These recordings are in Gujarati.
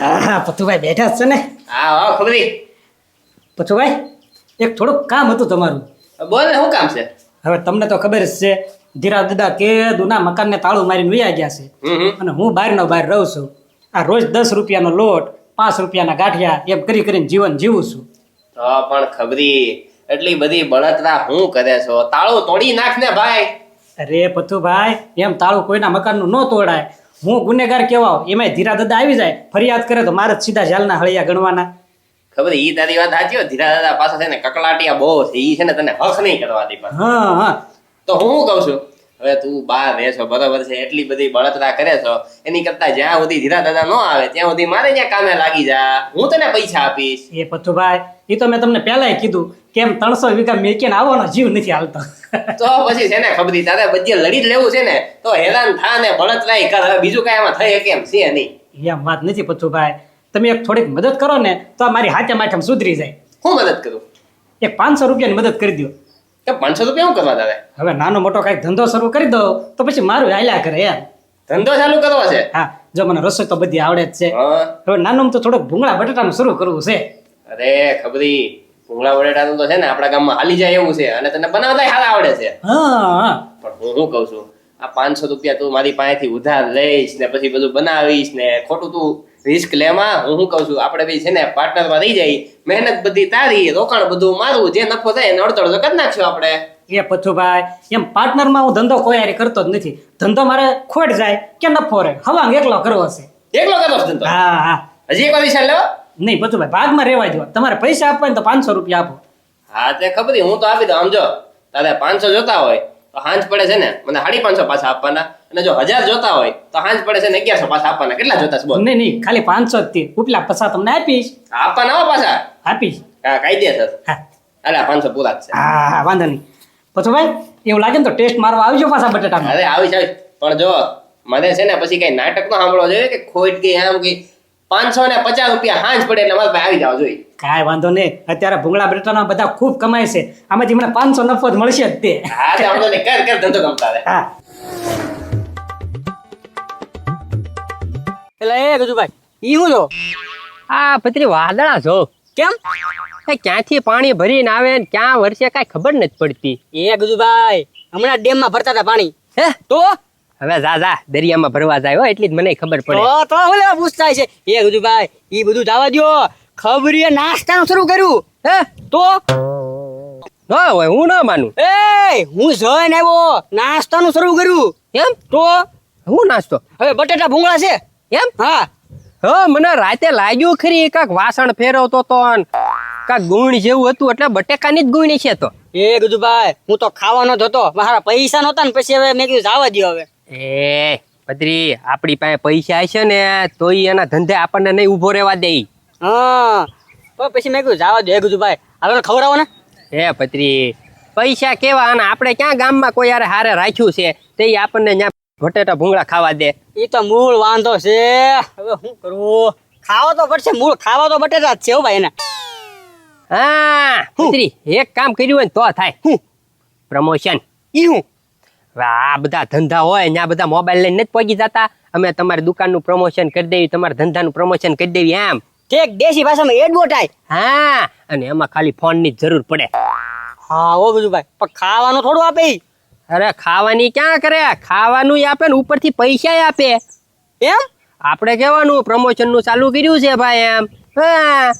હા પથુભાઈ બેઠા જ છે ને. હા હા ખબરી. પથુભાઈ એક થોડુંક કામ હતું તમારું. બોલ ને શું કામ છે? હવે તમને તો ખબર જ છે ધીરા દાદા કે દુના મકાનને તાળું મારીને વયા ગયા છે અને હું બહારનો બહાર રહું છું. આ રોજ 10 રૂપિયાનો લોટ 5 રૂપિયાના ગાંઠિયા એમ કરી કરીને જીવન જીવું છું. તો પણ ખબરી એટલી બધી બળતરા હું કરે છો? તાળું તોડી નાખ ને ભાઈ. અરે પથુભાઈ એમ તાળું કોઈના મકાનનું ન તોડાય. હું ગુનેગાર કેવાવ એમાંય ધીરા દાદા આવી જાય ફરિયાદ કરે તો મારે જ સીધા જેલના હળિયા ગણવાના. ખબર ઈ તારી વાત સાચી હો. ધીરા દાદા પાસે છે ને કકલાટિયા બહુ છે. ઈ છે ને તને હક નહીં કરવા દે. હા હા તો હું શું કહું છું, હવે તું બહાર રહે છો બરોબર છે, એટલી બધી બળતરા કરે છો, એની કરતા જ્યાં સુધી ધીરા દાદા ન આવે ત્યાં સુધી મારે ત્યાં કામે લાગી જા. હું તને પૈસા આપીશ. એ પથુભાઈ એ તો મેં તમને પહેલાય કીધું કેમ 300 વીઘા મેકીને આવવાનો જીવ નથી હાલતો. તો પછી છે ને ખબરી તારે બધે લડી જ લેવું છે ને તો હેરાન થા ને બળતરાય કર. હવે બીજું કઈ આમાં થઈ કેમ છે નહીં. એમ વાત નથી પથુભાઈ. તમે એક થોડીક મદદ કરો ને તો આ મારી હાથે માઠમ સુધરી જાય. હું મદદ કરું? એક 500 રૂપિયાની મદદ કરી દો. કે 500 રૂપિયા શું કરવા તારે? હવે નાનો મોટો કઈક ધંધો શરૂ કરી દો તો પછી મારું હાલ્યા કરે એમ. ધંધો ચાલુ કરવો છે? હા જો મને રસોઈ તો બધી આવડે જ છે. હા. હવે નાનું તો થોડોક ભૂંગળા બટાટાનું શરૂ કરવું છે. અરે ખબરી ભૂંગળા બટેટાનું તો છે ને આપણા ગામમાં હાલી જાય એવું છે અને તને બનાવતા હાલ આવડે છે. હા પણ હું શું કહું છું, આ 500 રૂપિયા તું મારી પાસેથી ઉધાર લઈશ ને પછી બધું બનાવીશ ને ખોટું તું રિસ્ક લેમાં. હું શું કહું છું આપણે બી છે ને પાર્ટનરમાં રહી જાય, મહેનત બધી તારી, રોકાણ બધું મારું, જે નફો થાય એને અડધો કરી નાખશું આપણે. એ પથુભાઈ એમ પાર્ટનરમાં હું ધંધો કોઈ હારે કરતો જ નથી. ધંધો મારે ખોટ જાય કે નફો રહે હવાંગ એકલો કરવો છે. એકલો કરવો છે ધંધો? હા હા હજી એક વાર વિચાર લેવો. નહીં પથુભાઈ ભાગમાં રહેવા દો. તમારે પૈસા આપવા હોય ને તો 500 રૂપિયા આપો. હા તે ખબરી હું તો આપી દઉં. આમ જો તારે 500 જોતા હોય તો હાંજ પડે છે ને મને 550 પાછા આપવાના, અને જો 1000 જોતા હોય તો હાંજ પડે છે ને 1100 પાછા આપવાના. કેટલા જોતા છે બોલ? નહીં નહીં ખાલી 500 જ તે ઉપલા પૈસા તમને આપીશ. આપવાના હો પાછા. આપીશ. હા કાયદેસર. હા અરે 500 પૂરા જ છે. હા વાંધો નહીં. પથુભાઈ એવું લાગે ને તો ટેસ્ટ મારવા આવજો પાછા બટાટામાં. અરે આવીશ પણ જો મને છે ને પછી કઈ નાટક નો સાંભળવો જોઈએ કે ખોટ ગઈ આમ કે 550 રૂપિયા હાંજ પડે એટલે મારે આવી જાવ જોઈએ. કાંઈ વાંધો નહીં. અત્યારે ભૂંગળા બટાટાના બધા ખૂબ કમાય છે. આમાંથી મને 500 નફો જ મળશે જ તે. હા તે વાંધો નહીં. કર ધંધો ગમતા રહે. હા એટલે એ ગજુભાઈ ઈ હું જો આ પતરી વાદળા છો કેમ એ ક્યાંથી પાણી ભરીને આવે ને ક્યાં વર્ષે કાંઈ ખબર નથી પડતી. એ ગજુભાઈ હમણાં ડેમમાં ભરતા હતા પાણી. હે તો હવે જા દરિયામાં ભરવા જાય હો એટલી જ મને ખબર પડે. તો ઓલે પૂછતા છે એ ગજુભાઈ ઈ બધું જવા દ્યો. ખબરીએ નાસ્તાનું શરૂ કર્યું. હે તો ના હોય હું ના માનું. એ હું જોઈને આવ્યો નાસ્તાનું શરૂ કર્યું. એમ તો હું નાસ્તો હવે બટેટા ભૂંગળા છે એમ? હા હા મને રાતે લાગ્યું ખરી કાક વાસણ ફેરવતો તો કાક ગુણ જેવું હતું એટલે બટેકાની જ ગુણી છે. તો એ ગજુભાઈ હું તો ખાવાનો જ હતો મારા પૈસા નહોતા ને પછી હવે મેં કીધું જવા દ્યો હવે. એ પતરી આપણી પાસે પૈસા હશે ને તો એના ધંધે આપણને નહીં ઊભો રહેવા દે. હા તો પછી મેં કીધું જવા દ્યો. એ ગજુભાઈ હવે ખવડાવો ને. હે પત્રી પૈસા કેવા અને આપણે ક્યાં ગામમાં કોઈ યાર હારે રાખ્યું છે તે આપણને ત્યાં બટેટા ભૂંગળા ખાવા દે. એ તો મૂળ વાંધો છે. હવે શું કરવું? ખાવા તો પડશે. મૂળ ખાવા તો બટેટા જ છે હો ભાઈ એને. હા પત્રી એક કામ કર્યું હોય ને તો થાય. હું પ્રમોશન. ઈ હું હવે આ બધા ધંધા હોય ત્યાં બધા મોબાઈલ લઈને નથી પહોંચી જતા. અમે તમારી દુકાનનું પ્રમોશન કરી દેવી, તમારા ધંધાનું પ્રમોશન કરી દેવી એમ. ઠેક દેશી ભાષામાં એડવર્ટાઈઝ. હા અને એમાં ખાલી ફોનની જ જરૂર પડે. હા ઓ બધું ભાઈ પણ ખાવાનું થોડું આપે ઈ. અરે ખાવાની ક્યાં કરે, ખાવાનું આપે ને ઉપરથી પૈસા આપે. એમ આપણે કહેવાનું પ્રમોશનનું ચાલુ કર્યું છે ભાઈ એમ. હા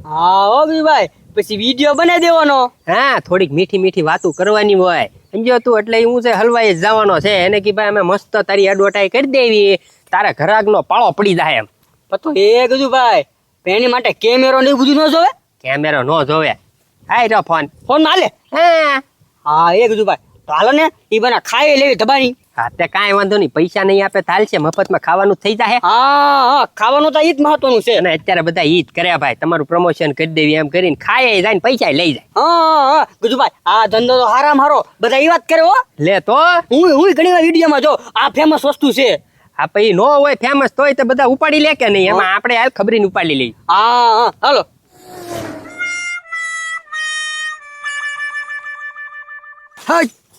હા ઓ બધું ભાઈ પછી વિડીયો બનાવી દેવાનો. હા થોડીક મીઠી મીઠી વાતું કરવાની હોય સમજો તું. એટલે હું છે હલવાઈ જ જવાનો છે એને કે ભાઈ અમે મસ્ત તારી એડવર્ટાઈઝ કરી દેવી, તારા ઘરાકનો પાળો પડી જાય એમ. તો એ બધું ભાઈ એની માટે કેમેરો ને એવું બધું ન જોવે. કેમેરો ન જોવે. હાય રો ફોન ફોન માં હાલે. હા હા એ બધું ભાઈ તો હાલો ને ઈ બના ખાઈ લેવી ધબાની. હા તે કાંઈ વાંધો નહીં. પૈસા નહીં આપે તો હાલશે, મફતમાં ખાવાનું થઈ જાય. હા હા ખાવાનું તો ઈ જ મહત્વનું છે. અને અત્યારે બધા ઈ જ કર્યા ભાઈ, તમારું પ્રમોશન કરી દેવી એમ કરીને ખાય જાય ને પૈસા લઈ જાય. હા હા ગુજુભાઈ આ ધંધો તો હારામ હારો બધા ઈ વાત કરે હો. લે તો હું ઘણી વાર વિડીયોમાં જો આ ફેમસ વસ્તુ છે. આ પછી નો હોય ફેમસ તોય તો બધા ઉપાડી લે કે નહીં? એમાં આપણે હાલ ખબરીને ઉપાડી લઈ. હા હા હાલો.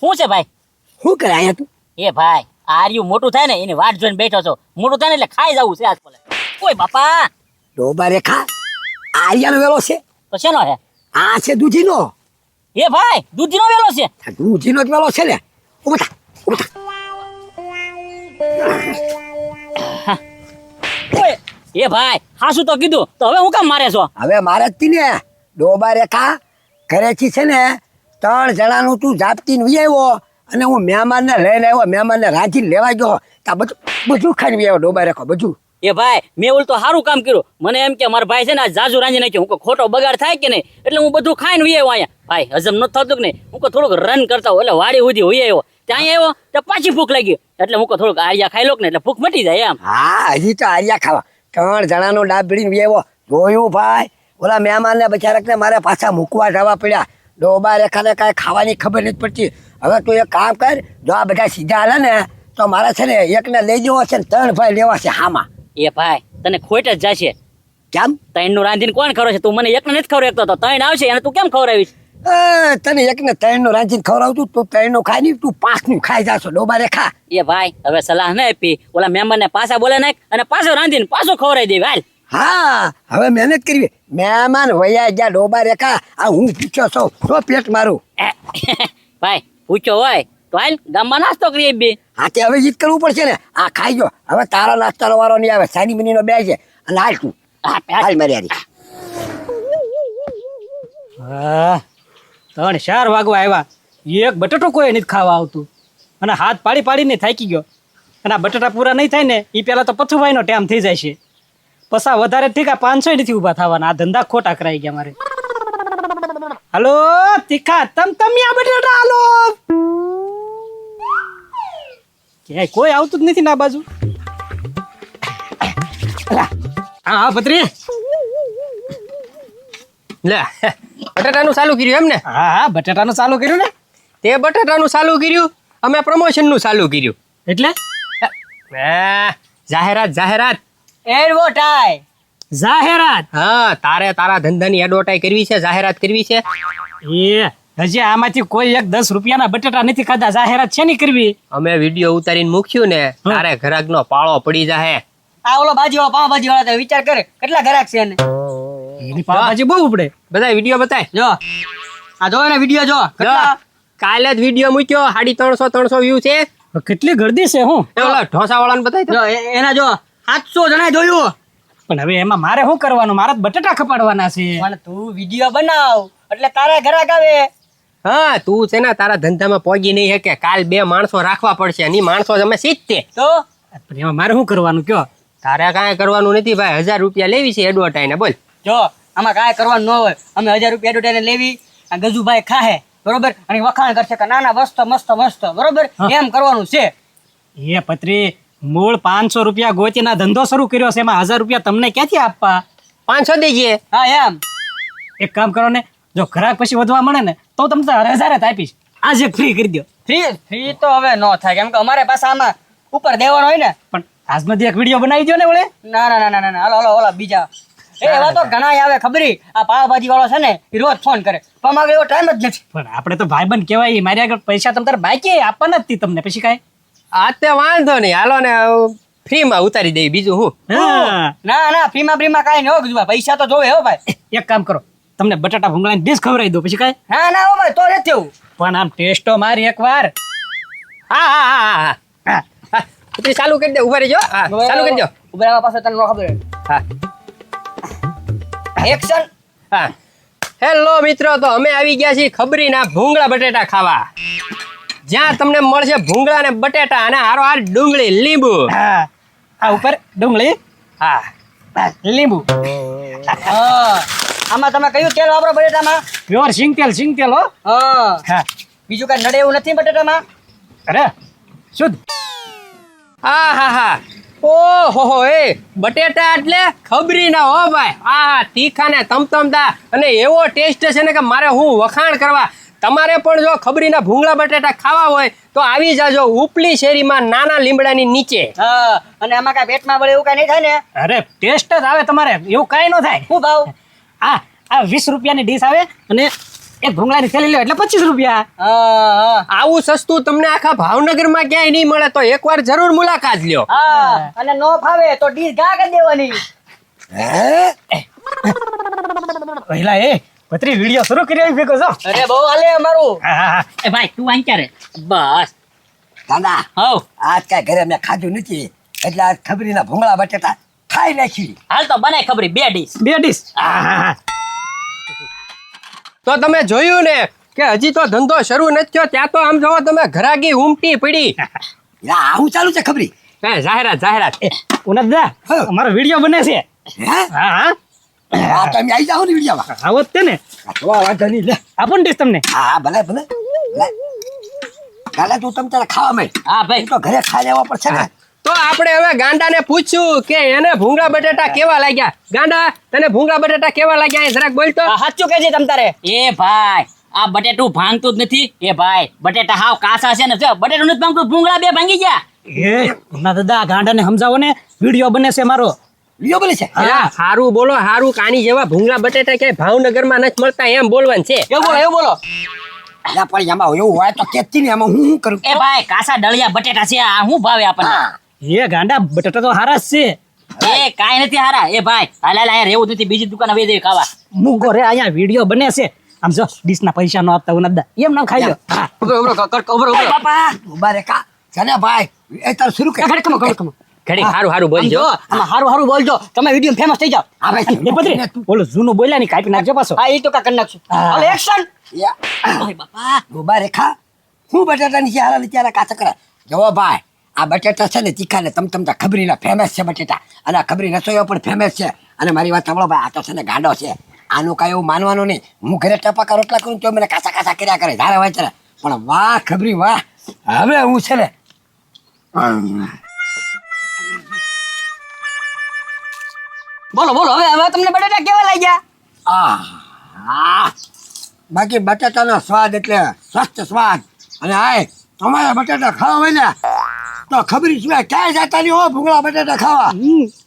શું છે ભાઈ? શું કરે અહીંયા તું? એ ભાઈ આર્યું મોટું થાય ને એની વાટ જોઈને બેઠો છો. મોટું થાય ને એટલે ખાઈ જવું છે આજ ભલે. ઓય બાપા ડોબા રેખા આર્યાનો વેલો છે, તો શેનો હે આ છે દૂધીનો. એ ભાઈ દૂધીનો વેલો છે. આ દૂધીનો જ વેલો છે ને. ઉભો થા. ઓય, એ ભાઈ હાસુ તો કીધું તો હવે હું કામ મારે છો? હવે મારે જ તી ને ડોબા રેખા ઘરેથી છે ને 3 જણાનું તું જાપતીને વી આવ્યો અને હું મહેમાનને લઈને આવ્યો, મહેમાનને રાંધીને લેવા ગયો. તા બધું ખાઈને વી આવ્યો ડોબા રેખો બધું. એ ભાઈ મેં ઉલટો સારું કામ કર્યું. મને એમ કે મારા ભાઈ છે ને આ જાજુ રાંધી નાખ્યો. હું ખોટો બગાડ થાય કે નહીં એટલે હું બધું ખાઈને વી આવ્યો અહીંયા. ભાઈ હજમ નથી થતું કે નહીં. હું થોડુંક રન કરતા હોય એટલે વાડી સુધી હોઈ આવ્યો. ત્યાં આવ્યો તો પાછી ભૂખ લાગી એટલે હું થોડુંક આર્યા ખાઈ લો ને એટલે ભૂખ મટી જાય એમ. હા હજી તો આર્યા ખાવા 3 જણાનો ડાબ ભીડીને વી આવ્યો. જોયું ભાઈ ઓલા મહેમાનને બચારકને મારે પાછા મૂકવા જવા પડ્યા. ડોબા રેખાને કાંઈ ખાવાની ખબર નથી પડતી. હવે તું એક કામ કર, જો આ બધા સીધા હાલે ને તો મારે છે ને એકને લઈ જવો છે ને 3 ભાઈ લેવા છે હામાં. એ ભાઈ તને ખોટ જ જશે. કેમ? 3 નું રાંધીને કોણ ખવડાવે છે? તું મને એકને નથી ખવડાવતો તો 3 આવશે એને તું કેમ ખવડાવીશ? તને એકને 3 નું રાંધીને ખવડાવતું, તું 3 નું ખાઈ નહીં, તું 5 નું ખાઈ જાશો ડોબા રેખા. એ ભાઈ હવે સલાહ ન આપી. ઓલા મહેમાનને પાછા બોલે નાખ અને પાછો રાંધીને પાછો ખવડાવી દે હાલ. હા હવે મહેનત કરવી. મહેમાન વયા ગયા ડોબા રેખા. આ હું પૂછ્યો છું તો પેટ મારું. ભાઈ પૂછો હોય તો હાલ ગામમાં નાસ્તો કરીએ બે. હા તે હવે જીત કરવું પડશે ને. આ ખાઈ ગયો હવે તારા નાસ્તાનો વારો નહીં આવે. સાની મિનીનો બે છે અને હાલ તું હાલ મારી હારી. 3-4 વાગવા આવ્યા, એક બટાટો કોઈ નથી ખાવા આવતું અને હાથ પાડી પાડીને થાકી ગયો. અને આ બટાટા પૂરા નહીં થાય ને એ પેલા તો પથુભાઈનો ટાઈમ થઈ જાય છે. પસા વધારે ઠીક આ 500 નથી ઊભા થવાના. આ ધંધા ખોટા કરાઈ ગયા મારે. હાલો તીખા તમિયા બટાટા હાલો. ક્યાંય કોઈ આવતું જ નથી ને આ બાજુ. હા ભત્રી. લે બટાટાનું ચાલુ કર્યું એમ ને? હા બટાટાનું ચાલુ કર્યું ને. તે બટાટાનું ચાલુ કર્યું, અમે પ્રમોશનનું ચાલુ કર્યું. એટલે જાહેરાત જાહેરાત એડવર્ટાઈઝ જાહેરાત. હા તારે તારા ધંધાની એડવર્ટાઈઝ કરવી છે, જાહેરાત કરવી છે. એ હજી આમાંથી કોઈ 10 રૂપિયાના બટાટા નથી ખાધા. જાહેરાત છે ની કરવી. અમે વિડીયો ઉતારીને મૂક્યું ને તારે ઘરાકનો પાળો પડી જાહે. આ ઓલો ભાજી પાવભાજી વાળા વિચાર કરે કેટલા ગ્રાહક છે એને. એની પાવભાજી બહુ ઉપડે. બધા વિડીયો બતાય. જો આ જો ને વિડીયો જો જો, કાલે જ વિડીયો મૂક્યો 350 વ્યૂ છે. કેટલી ગર્દી છે હું. એ ઓલા ઢોસા વાળાને બતાય તો. જો એના જો 700 જણા જોયું. પણ હવે એમાં મારે શું કરવાનું? મારે જ બટાટા ખપાડવાના છે. પણ તું વિડીયો બનાવ એટલે તારા ગ્રાહક આવે. હા તું છે ને તારા ધંધામાં પોગી નહીં શકે. કાલ 2 માણસો રાખવા પડશે. ની માણસો અમે સીધતે. તો પણ એમાં મારે શું કરવાનું કયો? તારે કાંઈ કરવાનું નથી ભાઈ. 1000 રૂપિયા લેવી છે એડવર્ટાઈઝ ને. બોલ. જો આમાં કાંઈ કરવાનું ન હોય. અમે 1000 રૂપિયા એડવર્ટાઈઝ લેવી. આ ગજુભાઈ ખાહે બરોબર અને વખાણ કરશે કે ના ના મસ્ત મસ્ત મસ્ત બરોબર એમ કરવાનું છે. એ પત્રી મૂળ 500 રૂપિયા ગોચીના ધંધો શરૂ કર્યો છે. એમાં 1000 રૂપિયા તમને ક્યાંથી આપવા? 500 દેજે. હા એમ એક કામ કરો ને, જો ગ્રાહક પછી વધવા મળે ને તો તમને 1000 જ આપીશ. આજે ફ્રી કરી દો. ફ્રી તો હવે ન થાય કેમ કે અમારે પાસે આમાં ઉપર દેવાનો હોય ને. પણ આજમાંથી એક વિડીયો બનાવી દો ને વળે. ના ના ના ના ના હાલો હાલો ઓલા બીજા એવા તો ઘણા આવે ખબરી. આ પાવભાજી વાળો છે ને એ રોજ ફોન કરે પણ મારે એવો ટાઈમ જ નથી. પણ આપણે તો ભાઈબંધ કહેવાય. મારી આગળ પૈસા તમ તારે બાકી આપવાના જ નથી તમને. પછી કાંઈ આ તે વાંધો નહીં. હાલો ને ફ્રીમાં ઉતારી દેવી. બીજું હું. હા. ના ના ફ્રીમાં કાંઈ નહીં હો ગજુભાઈ. પૈસા તો જોવે હો ભાઈ. એક કામ કરો, તમને બટાટા ભૂંગળાની ડીશ ખવડાવી દો. પછી કાંઈ હા ના હો ભાઈ તો નથી એવું. પણ આમ ટેસ્ટો મારી એકવાર. હા હા હા હા હા. ઉતરી ચાલુ કરી દે. ઉભા રહેજો. હા ચાલુ કરી દો. ઉભા પાસે તને ન ખબર. હા એક્શન. હા. હેલો મિત્રો, તો અમે આવી ગયા છીએ ખબરીના ભૂંગળા બટેટા ખાવા. જ્યાં તમને મળશે ભૂંગળા ને બટેટા અને હારો ડુંગળી લીંબુ. હા આ ઉપર ડુંગળી, હા લીંબુ. હા આમાં તમે કયું તેલ વાપરો બટેટામાં? પ્યોર સિંગ તેલ હો. હા હા બીજું કઈ નડે એવું નથી બટેટામાં? અરે શુદ્ધ. હા હા હા. ઓહો એ બટેટા એટલે ખબરીના હો ભાઈ. આ તીખા ને તમતમતા અને એવો ટેસ્ટ છે ને કે મારે હું વખાણ કરવા. તમારે પણ જો ખબરીના ભૂંગળા બટેટા ખાવા હોય તો આવી જાજો ઉપલી શેરીમાં નાના લીમડાની નીચે. હા અને આમાં કઈ પેટમાં બળે એવું કઈ નહીં થાય ને? અરે ટેસ્ટ જ આવે તમારે. એવું કાંઈ ન થાય. શું ભાવ? આ 20 રૂપિયાની ડીશ આવે અને એક ભૂંગળાની થેલી લો એટલે 25 રૂપિયા. હા આવું સસ્તું તમને આખા ભાવનગરમાં ક્યાંય નહીં મળે. તો એકવાર જરૂર મુલાકાત લ્યો. હા અને નો ફાવે તો ડીશ ઘા કરી દેવાની. હે પહેલા એ પત્રી વિડીયો શરૂ કરી આવી ભેગો છો અરે બહુ હાલે અમારું એ ભાઈ તું આઈ ક્યારે બસ દાદા હવ આજ કાંઈ ઘરે મેં ખાધું નથી એટલે આજ ખબરીના ભૂંગળા બટેટા ખાઈ નાખી. હાલ તો બનાય ખબરી 2 ડીશ બે ડીશ તો તમે જોયું ને કે હજી તો ધંધો શરૂ નથી થયો ત્યાં તો આમ જોવો તમે ઘરાગી ઉમટી પડી. યા આવું ચાલુ છે ખબરી? જાહેરાત ઉનદા હા. અમારો વિડીયો બને છે હે હા હા હા તમે આવી જાઓ ને વિડીયોમાં. આવો જ તે ને વાંધો નહીં લે. આપો ને ડીશ તમને હા ભલે ભલે લે. કાલે તું તમ તારે ખાવા માંડ. હા ભાઈ તું તો ઘરે ખાઈ લેવા પડશે ને. તો આપણે હવે ગાંડાને પૂછ્યું કે એને ભૂંગળા બટેટા કેવા લાગ્યા. ગાંડા તને ભૂંગળા બટેટા કેવા લાગ્યા એ જરાક બોલ તો. સાચું કહેજે તમ તારે એ ભાઈ આ બટેટું ભાંગતું જ નથી એ ભાઈ બટેટા હાવ કાસા છે ને જો બટેટું નથી ભાંગતું ભૂંગળા 2 ભાંગી ગયા એ ના દાદા ગાંડાને સમજાવો ને વિડીયો બને છે મારો વિડીયો બોલે છે? એલા, હારું બોલો હારું કાની જેવા ભૂંગળા બટેટા ક્યાંય ભાવનગરમાં નથી મળતા એમ બોલવાનું છે. એવું બોલો અલ્યા પણ એમાં એવું હોય તો કેતી ને એમાં હું કરું? એ ભાઈ કાસા ડળિયા બટેટા છે આ શું ભાવે આપણને હા. એ ગાંડા બટાટા તો હારા જ છે એ કાઈ નથી હારા એ ભાઈ હાલ અહીંયા રહેવું નથી બીજી દુકાને વહી જઈ ખાવા મૂંગો રે અહીંયા વિડીયો બને છે આમ જો ડીશ ના પૈસા નો આપતા ઉનદા એમ નામ ખાઈ લો હા બાપા ઉભા રે કા ચાલે ભાઈ એ તાર શરૂ કર. ઘડીક હારું બોલજો. હારું બોલજો તમે વિડીયો ફેમસ થઈ જાવ હા ભાઈ એ પત્રી ઓલો જૂનું બોલ્યા ની કાપી નાખજો પાછો હા એ તો કા કરી નાખશું હા. હાલો એક્શન યા. ઓય બાપા ઉભા રે ખા હું બટાટા ની હારા વિચારા કાચા કરે. જો ભાઈ આ બટેટા છે ને તીખા ને તમતા ખબરીના ફેમસ છે બટેટા અને આ ખબરી રસોઈઓ પણ ફેમસ છે અને મારી વાત સાંભળો ભાઈ આ તો છે ને ગાંડો છે આનું કાંઈ એવું માનવાનું નહીં. હું ઘરે ટપાકા રોટલા કરું તો મને કાચા કર્યા કરે ધારે વાંચરે પણ વાહ ખબરી વાહ હવે હું છે ને બોલો હવે તમને બટેટા કેવા લાગ્યા બાકી બટાટાનો સ્વાદ એટલે સ્વસ્થ સ્વાદ અને આય તમારે બટાટા ખાવા હોય ને તો ખબરી સિવાય ક્યાંય જતા નહીં હો ભૂંગળા બટાટા ખાવા.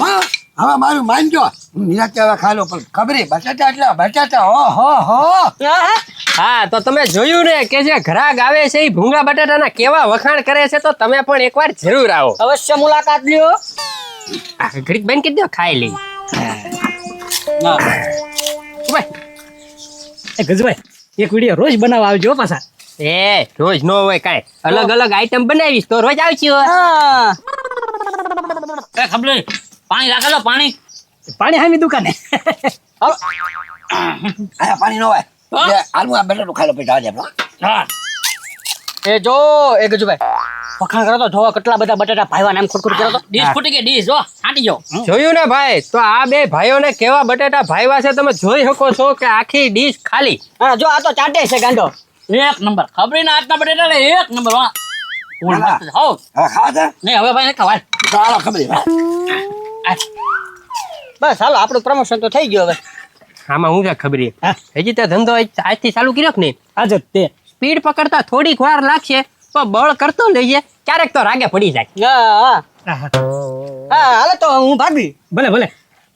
હા હવે મારું માનજો હું નિરાતે હવે ખા લો પણ ખબરી બટાટા એટલે બટાટા હો હા તો તમે જોયું ને કે જે ઘરાક આવે છે એ ભૂંગળા બટાટાના કેવા વખાણ કરે છે તો તમે પણ એકવાર જરૂર આવો. અવશ્ય મુલાકાત લ્યો ઘડીક બેન કીધું ખાઈ લઈ. એ ગજભાઈ એક વિડીયો રોજ બનાવવા આવજો હો પાછા એ રોજ નો હોય કાંઈ અલગ અલગ આઈટમ બનાવીશ તો રોજ આવશે. એ ખબર પાણી રાખેલો પાણી પાણી હામી દુકાને આયા પાણી ન હોય એટલે આલુ આ બટાટું ખાઈ લો પછી જવા દે. હા એ જો એ ગજુભાઈ વખાણ કરો તો જોવા કેટલા બધા બટાટા ભાઈવા નામ ખુરખુર કરો તો ડીશ ફૂટી ગઈ ડીશ જો ફાટી ગયો જોયું ને ભાઈ તો આ બે ભાઈઓને કેવા બટાટા ભાઈવા છે તમે જોઈ શકો છો કે આખી ડીશ ખાલી. હા જો આ તો ચાટે છે ગાંડો એક નંબર ખબરીના હાથના બટેટા ને એક નંબર વાહ કોણ મસ્ત છે. હોવ હવે ખાવા દે નહીં હવે ભાઈ ને ખવાય તો હાલો ખબરી બસ હાલો આપણું પ્રમોશન તો થઈ ગયું હવે આમાં હું છે ખબરી હા. હજી તો ધંધો આજથી ચાલુ કર્યો કે નહીં આજે તે સ્પીડ પકડતા થોડીક વાર લાગશે તો બળ કરતો લઈએ ક્યારેક તો રાગે પડી જાય. હા હાલો તો હું ભાગી ભલે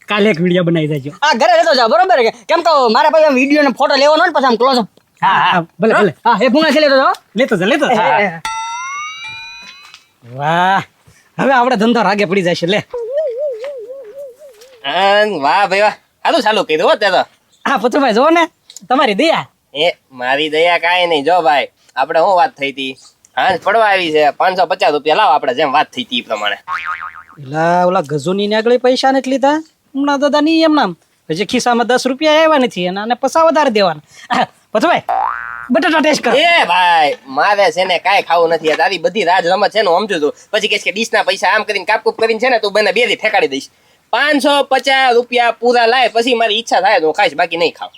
કાલે એક વિડીયો બનાવી દેજો આ ઘરે લેતો જાવ બરોબર કે કેમ કે મારે પછી વિડીયો ને ફોટો લેવાનો ને પછી આમ ક્લોઝ હા ભલે હા એ ભૂંગા છે લેતો જાવ લેતો જા. વાહ હવે આપણે ધંધો રાગે પડી જાય છે લે વાહ ભાઈ વાહ સારું ચાલુ કીધું હો તે તો હા પતુભાઈ જો ને તમારી દયા એ મારી દયા કાંઈ નહીં જો ભાઈ આપણે શું વાત થઈ હતી હાંજ પડવા આવી છે 550 રૂપિયા લાવો આપણે જેમ વાત થઈ હતી એ પ્રમાણે એલા ઓલા ગજુની ને આગળ પૈસા નથી લીધા હમણાં દાદા ની એમ નામ હજી ખિસ્સામાં 10 રૂપિયા આવ્યા નથી અને આને પૈસા વધારે દેવાના પતુભાઈ બટાટા ટેસ્ટ કરો એ ભાઈ મારે છે ને કાંઈ ખાવું નથી આ તારી બધી રાજ રમત છે ને હું સમજુ છું પછી કહેશ કે ડીશના પૈસા આમ કરીને કાપકૂપ કરીને છે ને તું બને 2 દી ફેંકાડી દઈશ 550 રૂપિયા પૂરા લાય પછી મારી ઈચ્છા થાય તો હું ખાઈશ બાકી નહીં ખાવ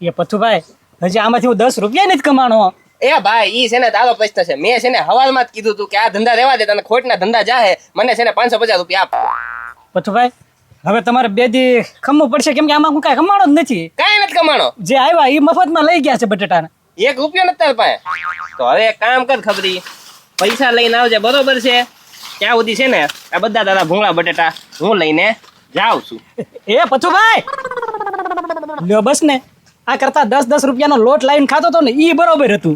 એ પતુભાઈ હજી આમાંથી હું 10 રૂપિયા નથી કમાણો એ ભાઈ ઈ છે ને તારો પ્રશ્ન છે મેં છે ને હવાલમાં જ કીધું તું કે આ ધંધા રહેવા દે તને ખોટના ધંધા જાહે મને છે ને 550 રૂપિયા આપ પતુભાઈ હવે તમારે 2 દી ખમવું પડશે કેમ કે આમાં હું કાંઈ કમાણો જ નથી કાંઈ નથી કમાણો જે આવ્યા એ મફતમાં લઈ ગયા છે બટાટાને 1 રૂપિયો નથી તાર પાસે તો હવે એક કામ કર ખબરી પૈસા લઈને આવજે બરોબર છે ત્યાં સુધી છે ને આ બધા તારા ભૂંગળા બટેટા હું લઈને જાઉં છું એ પતુભાઈ લ્યો બસ ને આ કરતા 10 રૂપિયાનો લોટ લાવીને ખાતો હતો ને ઈ બરોબર હતું